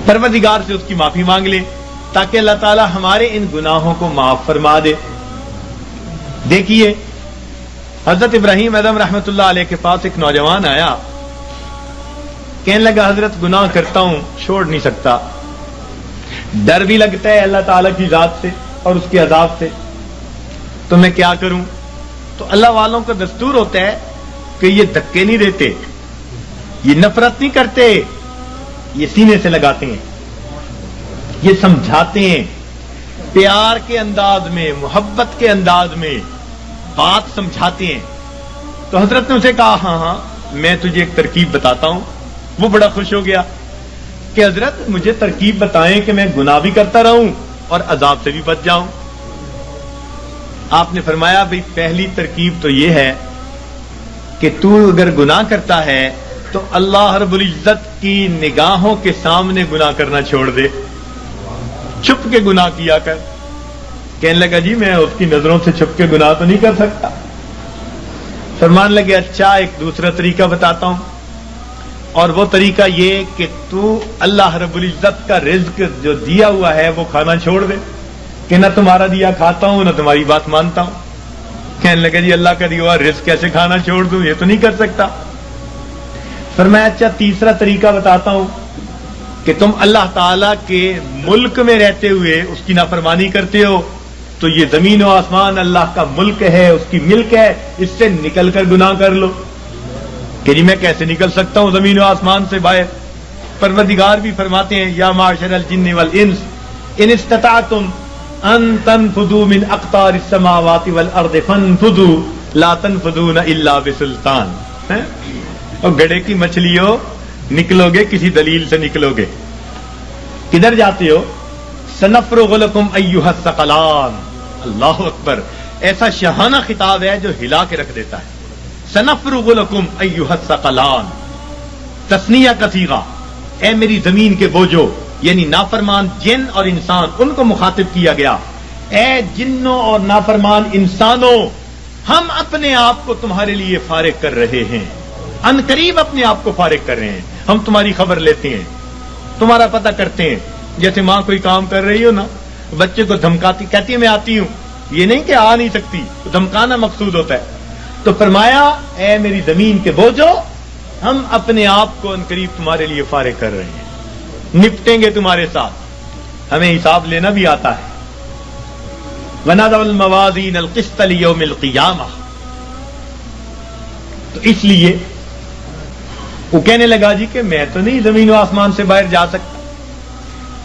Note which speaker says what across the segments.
Speaker 1: परवरदिगार से उसकी माफी मांग ले ताकि अल्लाह ताला हमारे इन गुनाहों को माफ फरमा दे। देखिए, हजरत इब्राहिम आदम रहमतुल्लाह अलैह के पास एक नौजवान आया, कहने लगा हजरत गुनाह करता हूं, छोड़ नहीं सकता, डर भी लगता है अल्लाह ताला की जात से और उसके अजाब से, तो मैं क्या करूं? तो अल्लाह वालों का दस्तूर होता है कि ये धक्के नहीं देते, ये नफरत नहीं करते, ये सीने से लगाते हैं, ये समझाते हैं, प्यार के अंदाज में, मोहब्बत के अंदाज में बात समझाते हैं। तो हजरत ने उसे कहा हाँ हाँ मैं तुझे एक तरकीब बताता हूं। वो बड़ा खुश हो गया कि हजरत मुझे तरकीब बताएं कि मैं गुनाह भी करता रहूं और अजाब से भी बच जाऊं। आपने फरमाया भाई पहली तरकीब तो ये है कि तू अगर गुनाह करता है तो अल्लाह रब्बुल इज्जत की निगाहों के सामने गुनाह करना छोड़ दे, छुप के गुनाह किया कर। कहने लगा जी मैं उसकी नजरों से छुप के गुनाह तो नहीं कर सकता। फरमान लगे अच्छा एक दूसरा तरीका बताता हूं, और वो तरीका ये कि तू अल्लाह रब्बुल इज्जत का रिज्क जो दिया हुआ है वो खाना छोड़ दे, कि ना तुम्हारा दिया खाता हूं ना तुम्हारी बात मानता हूं। कहने लगे जी अल्लाह का दिया हुआ रिज्क कैसे खाना छोड़ दूं, ये तो नहीं कर सकता। फरमाया अच्छा तीसरा तरीका बताता हूं कि तुम अल्लाह ताला के मुल्क में रहते हुए उसकी नाफरमानी करते हो, तो ये जमीन और आसमान अल्लाह का मुल्क है, उसकी मिल्क है, इससे निकल कर गुनाह कर लो। कि जी मैं कैसे निकल सकता हूं जमीन और आसमान से बाहर? परवरदिगार भी फरमाते हैं या माशरल जिन्नि वल इंस इन इस्तताअतुम अन तनफुदू मिन अक़तारिस समावाति वल अर्दि फनफुदू ला तनफुदूना इल्ला बिसुल्तान। और गड़े की मछलियों निकलोगे किसी दलील से निकलोगे। किधर जाते हो? सनफ़्रुग़ु लकुम अय्युहस सक़लान। अल्लाहु अकबर, ऐसा शहाना खिताब है जो हिला के रख देता है। सनफ़्रुग़ु लकुम अय्युहस सक़लान, तस्निया कसीगा, ए मेरी जमीन के बोझो, यानी नाफरमान जिन और इंसान, उनको मुखातिब किया गया। ए जिन्नों और नाफरमान इंसानों, हम अपने आप को तुम्हारे लिए फारिग कर रहे हैं, अनकरीब अपने आप को फारिग कर रहे हैं। हम तुम्हारी खबर लेते हैं, तुम्हारा पता करते हैं। जैसे मां कोई काम कर रही हो ना, बच्चे को धमकाती, कहती है मैं आती हूं, ये नहीं कि आ नहीं सकती, तो धमकाना मकसूद होता है। तो फरमाया ए मेरी जमीन के बोझो, हम अपने आप को अनकरीब तुम्हारे लिए फारिग कर रहे हैं, निपटेंगे तुम्हारे साथ, हमें हिसाब लेना भी आता है। वनज़अल मवाज़ीन अल क़िस्त लियौमिल क़ियामह। तो इसलिए वो कहने लगा जी कि मैं तो नहीं जमीन व आसमान से बाहर जा सकता।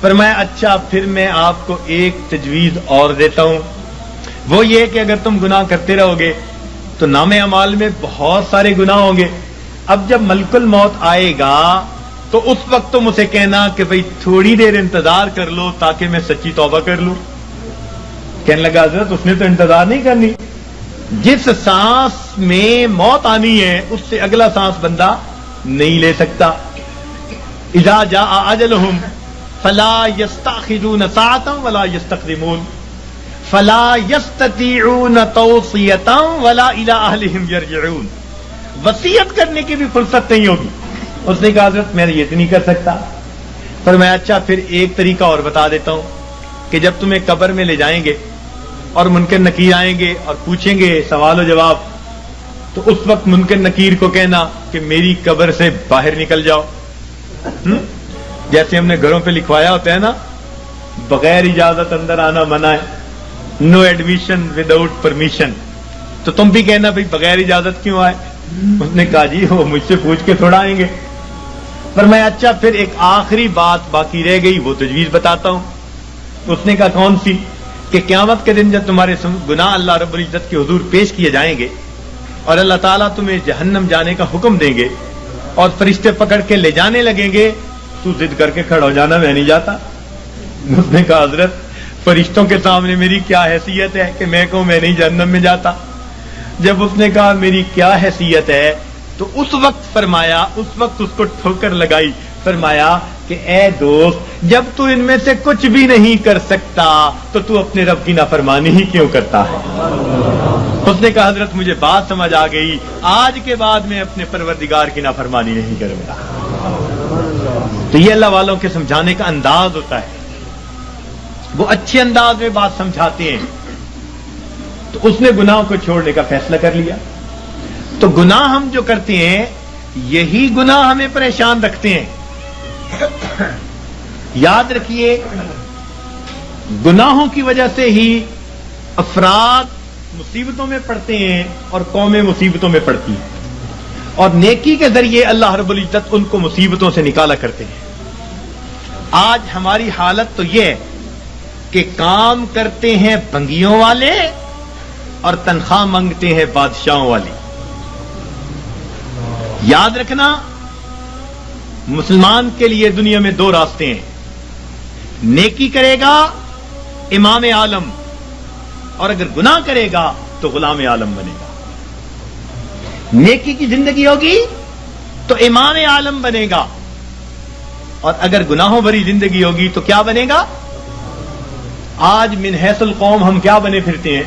Speaker 1: पर मैं अच्छा फिर मैं आपको एक तजवीज और देता हूं, वो ये कि अगर तुम गुनाह करते रहोगे तो नामे अमाल में बहुत सारे गुनाह होंगे। अब जब मलकुल मौत आएगा तो उस वक्त तुम उसे कहना कि भाई थोड़ी देर इंतजार कर लो ताकि मैं सच्ची तौबा कर लूं। कहने लगा हजरत उसने तो इंतजार नहीं करनी, जिस सांस में मौत आनी है उससे अगला सांस बंदा नहीं ले सकता। इज़ा जाअ अजलुहुम फला यस्तअखिरून साअतन वला यस्तक़दिमून फला यस्ततीऊन तौसियतन वला इला अहलिहिम यरजिऊन। वसीयत करने की भी फुर्सत नहीं होगी। उसने कहा हजरत मैं ये तो नहीं कर सकता। पर मैं अच्छा फिर एक तरीका और बता देता हूं कि जब तुम्हें कब्र में ले जाएंगे और मुनकर नकीर आएंगे और पूछेंगे सवाल जवाब, तो उस वक्त मुनकर नकीर को कहना कि मेरी कब्र से बाहर निकल जाओ। जैसे हमने घरों पे लिखवाया होता है ना, बगैर इजाजत अंदर आना मना है, नो एडमिशन विदाउट परमिशन। तो तुम भी कहना भाई बगैर इजाजत क्यों आए? उसने कहा जी वो मुझसे पूछ के थोड़ा आएंगे। पर मैं अच्छा फिर एक आखिरी बात बाकी रह गई, वो तजवीज बताता हूं। उसने कहा कौन सी? कि क़यामत के दिन जब तुम्हारे गुनाह अल्लाह रब्बुल इज्जत के हुजूर पेश किए जाएंगे और अल्लाह ताला तुम्हें जहन्नम जाने का हुक्म देंगे और फरिश्ते पकड़ के ले जाने लगेंगे, तू जिद करके खड़ा हो जाना मैं नहीं जाता। उसने कहा हजरत फरिश्तों के सामने मेरी क्या हैसियत है कि मैं कहूं मैं नहीं जहन्नम में जाता। जब उसने कहा मेरी क्या हैसियत है, तो उस वक्त फरमाया, उस वक्त उसको ठोकर लगाई, फरमाया कि ए दोस्त, जब तू इनमें से कुछ भी नहीं कर सकता तो तू अपने रब की नाफरमानी ही क्यों करता है? उसने कहा हजरत मुझे बात समझ आ गई, आज के बाद मैं अपने परवरदिगार की नाफरमानी नहीं करूंगा। تو یہ اللہ والوں کے سمجھانے کا انداز ہوتا ہے، وہ اچھے انداز میں بات سمجھاتے ہیں۔ تو اس نے گناہوں کو چھوڑنے کا فیصلہ کر لیا۔ تو گناہ ہم جو کرتے ہیں یہی گناہ ہمیں پریشان رکھتے ہیں۔ یاد رکھیے، گناہوں کی وجہ سے ہی افراد مصیبتوں میں پڑتے ہیں اور قومیں مصیبتوں میں پڑتی ہیں، اور نیکی کے ذریعے اللہ رب العزت ان کو مصیبتوں سے نکالا کرتے ہیں۔ آج ہماری حالت تو یہ ہے کہ کام کرتے ہیں بنگیوں والے اور تنخواہ مانگتے ہیں بادشاہوں والے۔ یاد رکھنا، مسلمان کے لیے دنیا میں دو راستے ہیں، نیکی کرے گا امام عالم، اور اگر گناہ کرے گا تو غلام عالم بنے گا۔ نیکی کی زندگی ہوگی تو امام عالم بنے گا، اور اگر گناہوں بھری زندگی ہوگی تو کیا بنے گا؟ آج من حیث القوم ہم کیا بنے پھرتے ہیں؟